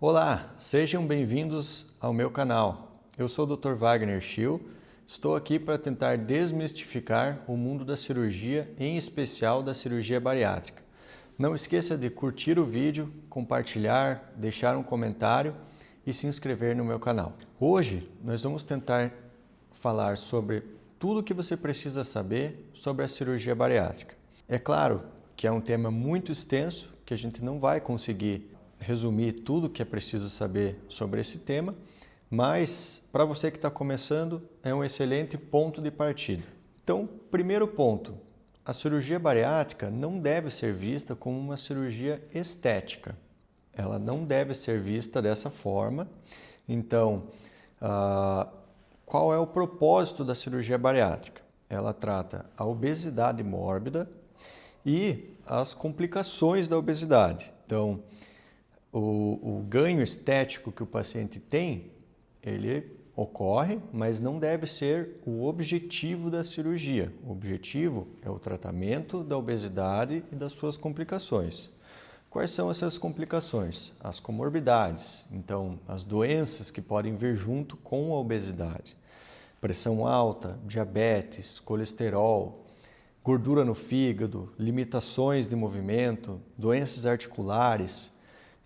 Olá, sejam bem-vindos ao meu canal. Eu sou o Dr. Wagner Schill, estou aqui para tentar desmistificar o mundo da cirurgia, em especial da cirurgia bariátrica. Não esqueça de curtir o vídeo, compartilhar, deixar um comentário e se inscrever no meu canal. Hoje nós vamos tentar falar sobre tudo o que você precisa saber sobre a cirurgia bariátrica. É claro que é um tema muito extenso, que a gente não vai conseguir resumir tudo o que é preciso saber sobre esse tema, mas para você que está começando, é um excelente ponto de partida. Então, primeiro ponto, a cirurgia bariátrica não deve ser vista como uma cirurgia estética. Ela não deve ser vista dessa forma. Então, qual é o propósito da cirurgia bariátrica? Ela trata a obesidade mórbida e as complicações da obesidade. Então, o ganho estético que o paciente tem, ele ocorre, mas não deve ser o objetivo da cirurgia. O objetivo é o tratamento da obesidade e das suas complicações. Quais são essas complicações? As comorbidades, então as doenças que podem vir junto com a obesidade. Pressão alta, diabetes, colesterol, gordura no fígado, limitações de movimento, doenças articulares,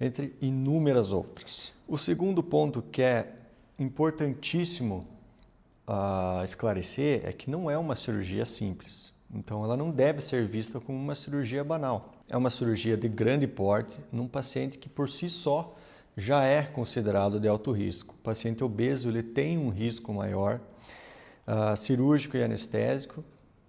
entre inúmeras outras. O segundo ponto que é importantíssimo esclarecer é que não é uma cirurgia simples. Então, ela não deve ser vista como uma cirurgia banal. É uma cirurgia de grande porte num paciente que, por si só, já é considerado de alto risco. O paciente obeso ele tem um risco maior cirúrgico e anestésico,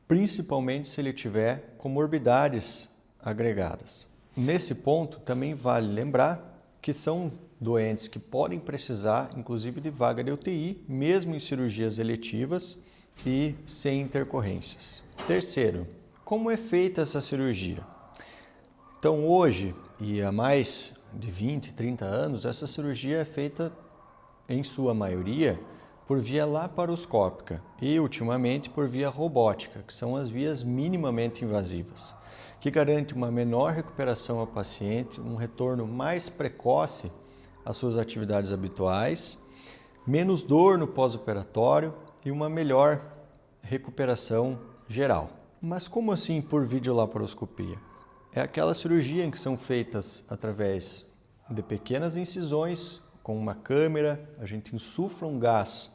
principalmente se ele tiver comorbidades agregadas. Nesse ponto, também vale lembrar que são doentes que podem precisar, inclusive, de vaga de UTI, mesmo em cirurgias eletivas e sem intercorrências. Terceiro, como é feita essa cirurgia? Então, hoje e há mais de 20, 30 anos, essa cirurgia é feita, em sua maioria, por via laparoscópica e, ultimamente, por via robótica, que são as vias minimamente invasivas, que garante uma menor recuperação ao paciente, um retorno mais precoce às suas atividades habituais, menos dor no pós-operatório e uma melhor recuperação geral. Mas como assim por videolaparoscopia? É aquela cirurgia em que são feitas através de pequenas incisões, com uma câmera, a gente insufla um gás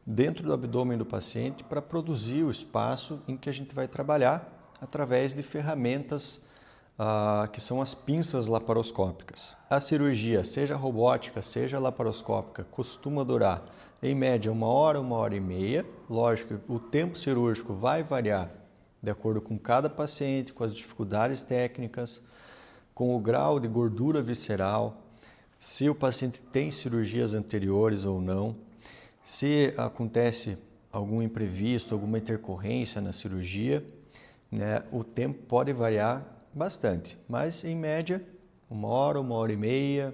dentro do abdômen do paciente para produzir o espaço em que a gente vai trabalhar através de ferramentas que são as pinças laparoscópicas. A cirurgia, seja robótica, seja laparoscópica, costuma durar em média 1 hora e meia. Lógico, o tempo cirúrgico vai variar de acordo com cada paciente, com as dificuldades técnicas, com o grau de gordura visceral, se o paciente tem cirurgias anteriores ou não, se acontece algum imprevisto, alguma intercorrência na cirurgia, né, o tempo pode variar bastante, mas em média 1 hora e meia,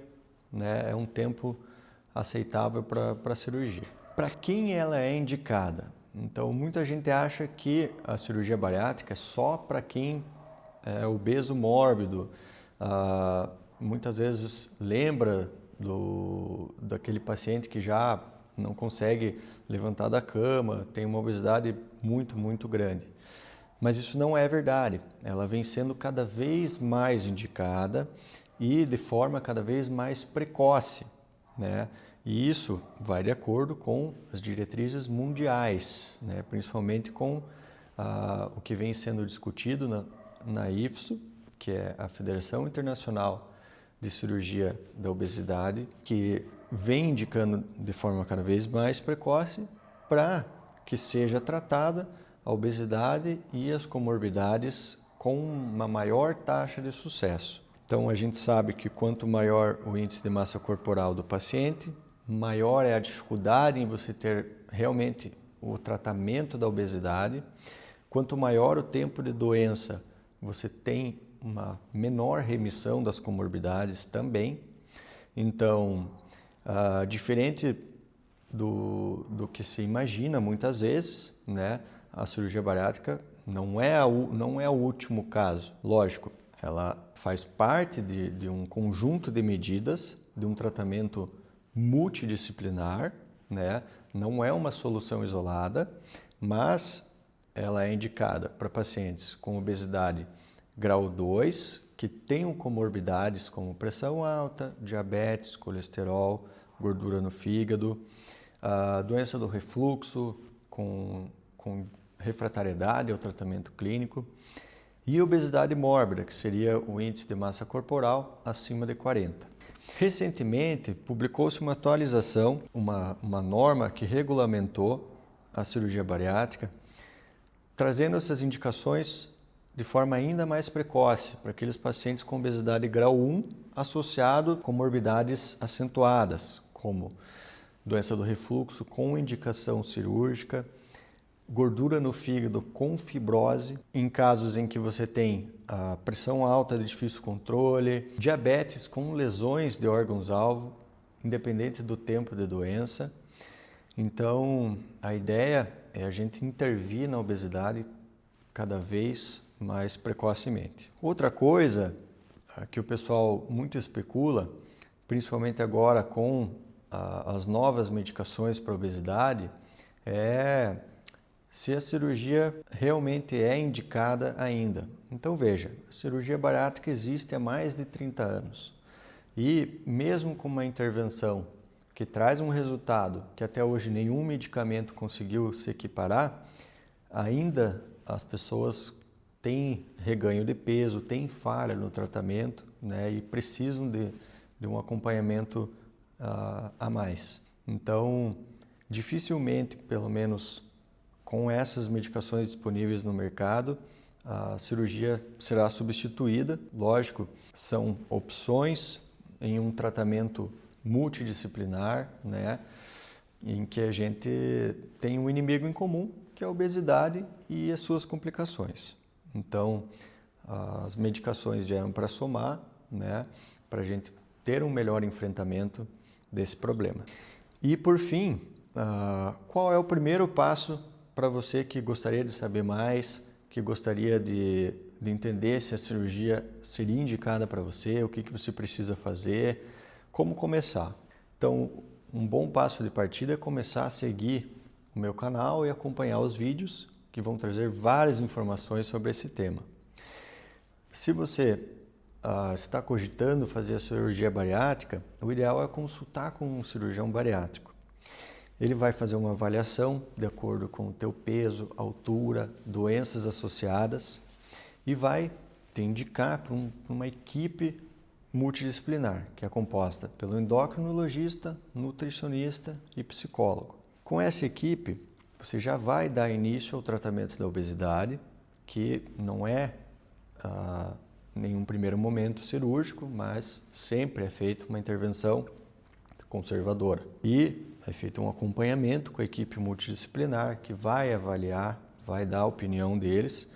né, é um tempo aceitável para a cirurgia. Para quem ela é indicada? Então, muita gente acha que a cirurgia bariátrica é só para quem é obeso mórbido, muitas vezes lembra daquele paciente que já não consegue levantar da cama, tem uma obesidade muito grande. Mas isso não é verdade. Ela vem sendo cada vez mais indicada e de forma cada vez mais precoce, né? E isso vai de acordo com as diretrizes mundiais, né? Principalmente com o que vem sendo discutido na IFSO, que é a Federação Internacional de Cirurgia da Obesidade, que vem indicando de forma cada vez mais precoce para que seja tratada a obesidade e as comorbidades com uma maior taxa de sucesso. Então, a gente sabe que quanto maior o índice de massa corporal do paciente, maior é a dificuldade em você ter realmente o tratamento da obesidade. Quanto maior o tempo de doença, você tem uma menor remissão das comorbidades também. Então, diferente do que se imagina muitas vezes, né, a cirurgia bariátrica não é o último caso. Lógico, ela faz parte de um conjunto de medidas, de um tratamento multidisciplinar, né? Não é uma solução isolada, mas ela é indicada para pacientes com obesidade grau 2, que tenham comorbidades como pressão alta, diabetes, colesterol, gordura no fígado, a doença do refluxo com refratariedade ao tratamento clínico e obesidade mórbida, que seria o índice de massa corporal acima de 40. Recentemente, publicou-se uma atualização, uma norma que regulamentou a cirurgia bariátrica, trazendo essas indicações de forma ainda mais precoce para aqueles pacientes com obesidade grau 1 associado com comorbidades acentuadas, como doença do refluxo com indicação cirúrgica, gordura no fígado com fibrose, em casos em que você tem a pressão alta de difícil controle, diabetes com lesões de órgãos-alvo, independente do tempo de doença. Então, a ideia é a gente intervir na obesidade cada vez mais precocemente. Outra coisa que o pessoal muito especula, principalmente agora com as novas medicações para obesidade, é se a cirurgia realmente é indicada ainda. Então veja, a cirurgia bariátrica existe há mais de 30 anos e mesmo com uma intervenção que traz um resultado que até hoje nenhum medicamento conseguiu se equiparar, ainda as pessoas têm reganho de peso, têm falha no tratamento, né, e precisam de um acompanhamento a mais. Então, dificilmente, pelo menos com essas medicações disponíveis no mercado, a cirurgia será substituída. Lógico, são opções em um tratamento multidisciplinar, né, em que a gente tem um inimigo em comum, que é a obesidade e as suas complicações. Então, as medicações vieram para somar, né, para a gente ter um melhor enfrentamento desse problema. E, por fim, qual é o primeiro passo para você que gostaria de saber mais, que gostaria de entender se a cirurgia seria indicada para você, o que você precisa fazer, como começar? Então, um bom passo de partida é começar a seguir o meu canal e acompanhar os vídeos que vão trazer várias informações sobre esse tema. Se você está cogitando fazer a cirurgia bariátrica, o ideal é consultar com um cirurgião bariátrico. Ele vai fazer uma avaliação de acordo com o teu peso, altura, doenças associadas e vai te indicar para uma equipe multidisciplinar, que é composta pelo endocrinologista, nutricionista e psicólogo. Com essa equipe, você já vai dar início ao tratamento da obesidade, que não é em um primeiro momento cirúrgico, mas sempre é feita uma intervenção conservadora. E é feito um acompanhamento com a equipe multidisciplinar, que vai avaliar, vai dar a opinião deles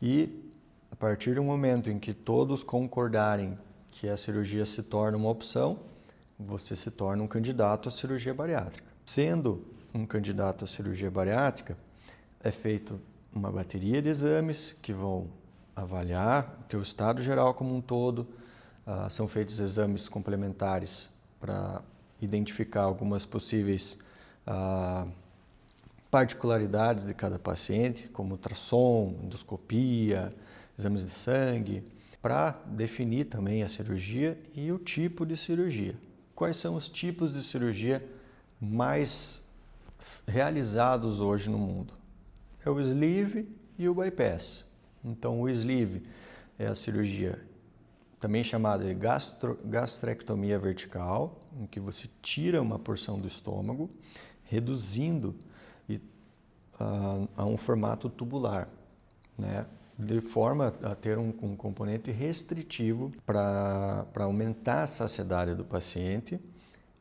e a partir do momento em que todos concordarem que a cirurgia se torna uma opção, você se torna um candidato à cirurgia bariátrica. Sendo um candidato à cirurgia bariátrica, é feito uma bateria de exames que vão avaliar o teu estado geral como um todo, são feitos exames complementares para identificar algumas possíveis particularidades de cada paciente, como ultrassom, endoscopia, exames de sangue, para definir também a cirurgia e o tipo de cirurgia. Quais são os tipos de cirurgia mais realizados hoje no mundo? É o sleeve e o bypass. Então, o sleeve é a cirurgia também chamada de gastrectomia vertical, em que você tira uma porção do estômago, reduzindo a um formato tubular, né? De forma a ter um componente restritivo para aumentar a saciedade do paciente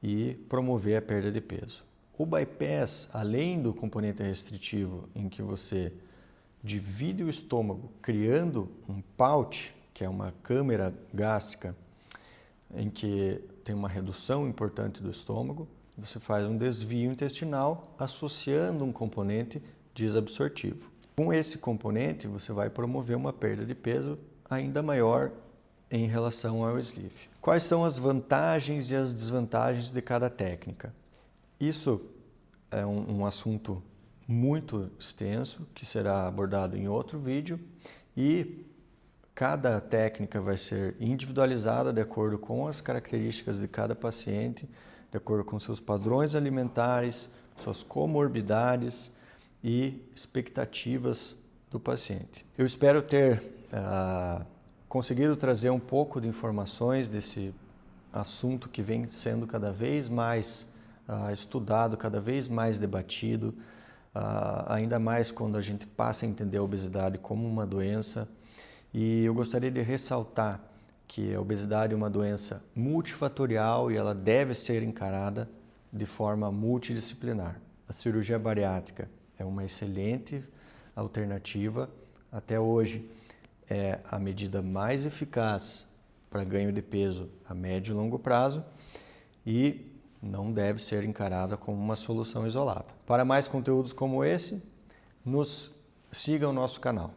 e promover a perda de peso. O bypass, além do componente restritivo em que você divide o estômago criando um pouch, que é uma câmara gástrica em que tem uma redução importante do estômago, você faz um desvio intestinal associando um componente desabsortivo. Com esse componente, você vai promover uma perda de peso ainda maior em relação ao sleeve. Quais são as vantagens e as desvantagens de cada técnica? Isso é um assunto muito extenso que será abordado em outro vídeo e cada técnica vai ser individualizada de acordo com as características de cada paciente, de acordo com seus padrões alimentares, suas comorbidades e expectativas do paciente. Eu espero ter conseguido trazer um pouco de informações desse assunto que vem sendo cada vez mais estudado, cada vez mais debatido, ainda mais quando a gente passa a entender a obesidade como uma doença. E eu gostaria de ressaltar que a obesidade é uma doença multifatorial e ela deve ser encarada de forma multidisciplinar. A cirurgia bariátrica é uma excelente alternativa. Até hoje é a medida mais eficaz para ganho de peso a médio e longo prazo e não deve ser encarada como uma solução isolada. Para mais conteúdos como esse, siga o nosso canal.